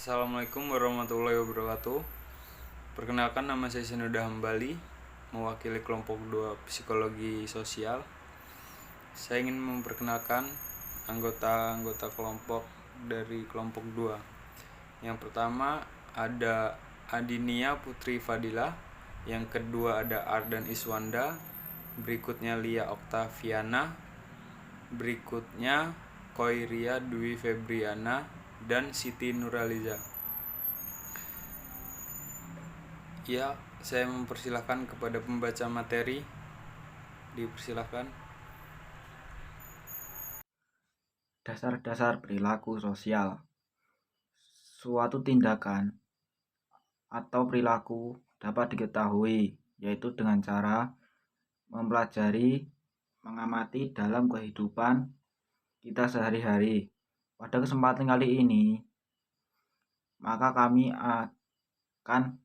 Assalamualaikum warahmatullahi wabarakatuh. Perkenalkan, nama saya Sinuda Hambali, mewakili kelompok 2 Psikologi Sosial. Saya ingin memperkenalkan anggota-anggota kelompok dari kelompok 2. Yang pertama ada Adinia Putri Fadila, yang kedua ada Ardan Iswanda, berikutnya Lia Oktaviana, berikutnya Koiria Dwi Febriana, dan Siti Nuraliza. Ya, saya mempersilahkan kepada pembaca materi. Dipersilahkan. Dasar-dasar perilaku sosial. Suatu tindakan atau perilaku dapat diketahui, yaitu dengan cara mempelajari, mengamati dalam kehidupan kita sehari-hari. Pada kesempatan kali ini, maka kami akan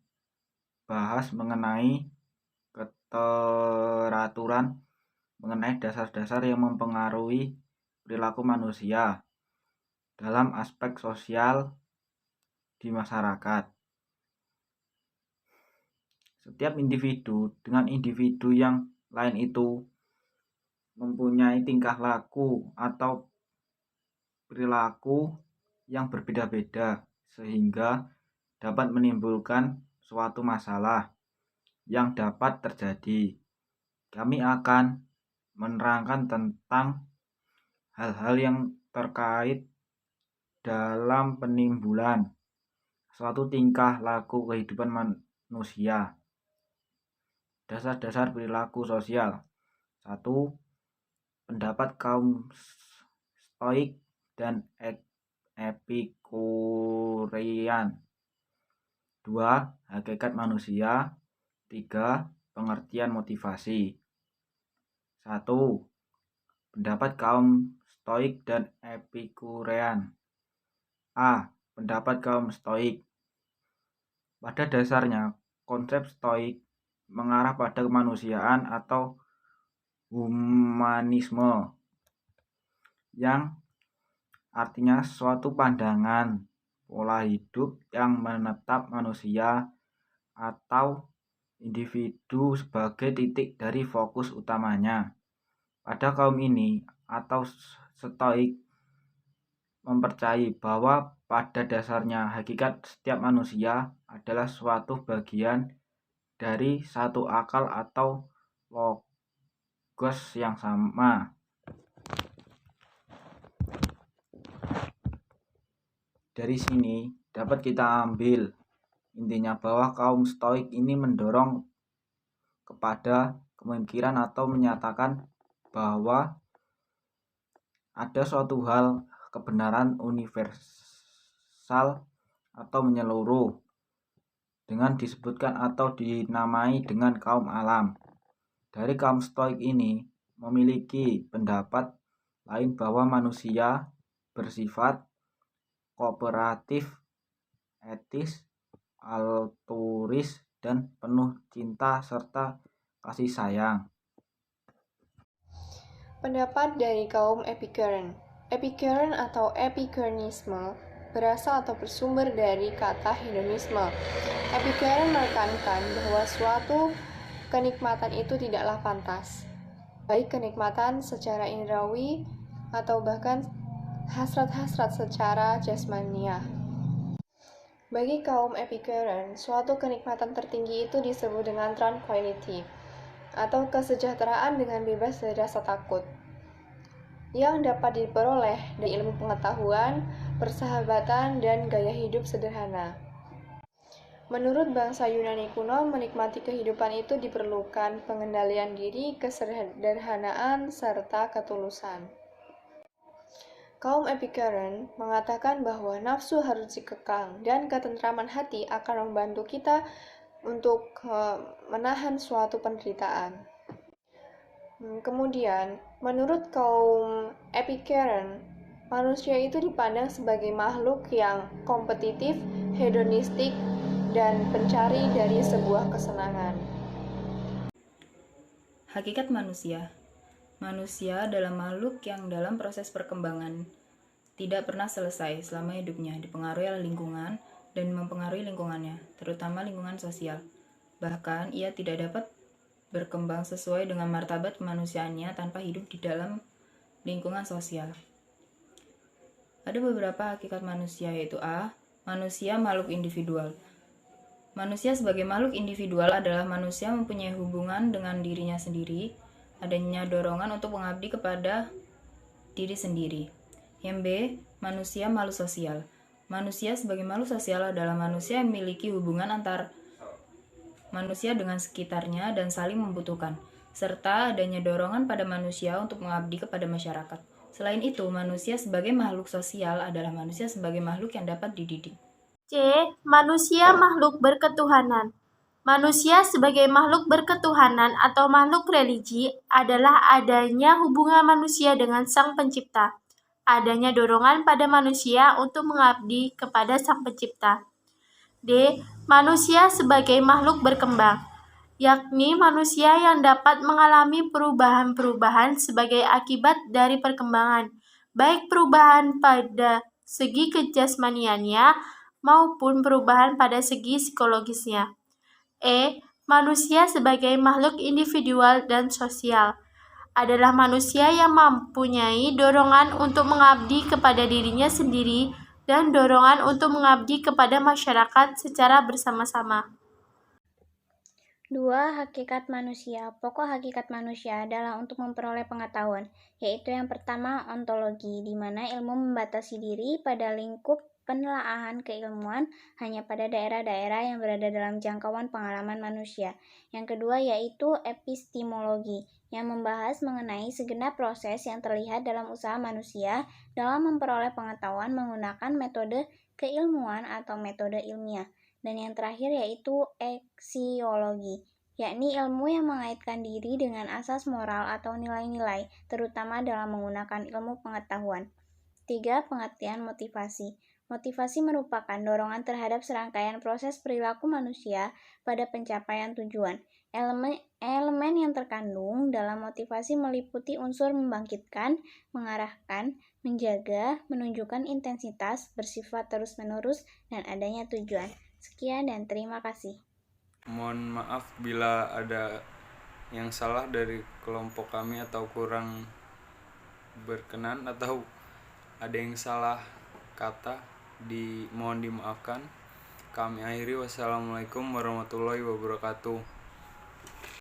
bahas mengenai keteraturan mengenai dasar-dasar yang mempengaruhi perilaku manusia dalam aspek sosial di masyarakat. Setiap individu dengan individu yang lain itu mempunyai tingkah laku atau perilaku yang berbeda-beda, sehingga dapat menimbulkan suatu masalah yang dapat terjadi. Kami akan menerangkan tentang hal-hal yang terkait dalam penimbulan suatu tingkah laku kehidupan manusia. Dasar-dasar perilaku sosial. 1. Pendapat kaum Stoik dan Epikurean. 2. Hakikat manusia. 3. Pengertian motivasi. 1. Pendapat kaum Stoik dan Epikurean. A. Pendapat kaum Stoik. Pada dasarnya, konsep Stoik mengarah pada kemanusiaan atau humanisme, yang artinya suatu pandangan pola hidup yang menetap manusia atau individu sebagai titik dari fokus utamanya. Pada kaum ini atau Stoik mempercayai bahwa pada dasarnya hakikat setiap manusia adalah suatu bagian dari satu akal atau logos yang sama. Dari sini dapat kita ambil intinya bahwa kaum Stoik ini mendorong kepada pemikiran atau menyatakan bahwa ada suatu hal kebenaran universal atau menyeluruh dengan disebutkan atau dinamai dengan kaum alam. Dari kaum Stoik ini memiliki pendapat lain bahwa manusia bersifat kooperatif, etis, altruis, dan penuh cinta serta kasih sayang. Pendapat dari kaum Epicurean. Epicurean atau Epicureanisme berasal atau bersumber dari kata hedonisme. Epicurean menekankan bahwa suatu kenikmatan itu tidaklah pantas, baik kenikmatan secara indrawi atau bahkan hasrat-hasrat secara jasmania. Bagi kaum Epicurean, suatu kenikmatan tertinggi itu disebut dengan tranquility, atau kesejahteraan dengan bebas dari rasa takut, yang dapat diperoleh dari ilmu pengetahuan, persahabatan, dan gaya hidup sederhana. Menurut bangsa Yunani kuno, menikmati kehidupan itu diperlukan pengendalian diri, kesederhanaan, serta ketulusan. Kaum Epicurean mengatakan bahwa nafsu harus dikekang dan ketentraman hati akan membantu kita untuk menahan suatu penderitaan. Kemudian, menurut kaum Epicurean, manusia itu dipandang sebagai makhluk yang kompetitif, hedonistik, dan pencari dari sebuah kesenangan. Hakikat manusia. Manusia adalah makhluk yang dalam proses perkembangan. tidak pernah selesai selama hidupnya, dipengaruhi oleh lingkungan dan mempengaruhi lingkungannya, terutama lingkungan sosial. Bahkan, ia tidak dapat berkembang sesuai dengan martabat kemanusiaannya tanpa hidup di dalam lingkungan sosial. Ada beberapa hakikat manusia, yaitu A. Manusia makhluk individual. Manusia sebagai makhluk individual adalah manusia mempunyai hubungan dengan dirinya sendiri, adanya dorongan untuk mengabdi kepada diri sendiri. Yang B. Manusia makhluk sosial. Manusia sebagai makhluk sosial adalah manusia yang memiliki hubungan antar manusia dengan sekitarnya dan saling membutuhkan, serta adanya dorongan pada manusia untuk mengabdi kepada masyarakat. Selain itu, manusia sebagai makhluk sosial adalah manusia sebagai makhluk yang dapat dididik. C. Manusia makhluk berketuhanan. Manusia sebagai makhluk berketuhanan atau makhluk religi adalah adanya hubungan manusia dengan Sang Pencipta. Adanya dorongan pada manusia untuk mengabdi kepada Sang Pencipta. D. Manusia sebagai makhluk berkembang, yakni manusia yang dapat mengalami perubahan-perubahan sebagai akibat dari perkembangan, baik perubahan pada segi kejasmaniannya maupun perubahan pada segi psikologisnya. E. Manusia sebagai makhluk individual dan sosial adalah manusia yang mempunyai dorongan untuk mengabdi kepada dirinya sendiri dan dorongan untuk mengabdi kepada masyarakat secara bersama-sama. 2. Hakikat manusia. Pokok hakikat manusia adalah untuk memperoleh pengetahuan, yaitu yang pertama ontologi, di mana ilmu membatasi diri pada lingkup penelaahan keilmuan hanya pada daerah-daerah yang berada dalam jangkauan pengalaman manusia. Yang kedua yaitu epistemologi, yang membahas mengenai segenap proses yang terlihat dalam usaha manusia dalam memperoleh pengetahuan menggunakan metode keilmuan atau metode ilmiah. Dan yang terakhir yaitu eksiologi, yakni ilmu yang mengaitkan diri dengan asas moral atau nilai-nilai, terutama dalam menggunakan ilmu pengetahuan. 3. Pengertian motivasi. Motivasi merupakan dorongan terhadap serangkaian proses perilaku manusia pada pencapaian tujuan. Elemen yang terkandung dalam motivasi meliputi unsur membangkitkan, mengarahkan, menjaga, menunjukkan intensitas, bersifat terus-menerus, dan adanya tujuan. Sekian dan terima kasih. Mohon maaf bila ada yang salah dari kelompok kami atau kurang berkenan atau ada yang salah kata, mohon dimaafkan. Kami akhiri, wassalamualaikum warahmatullahi wabarakatuh.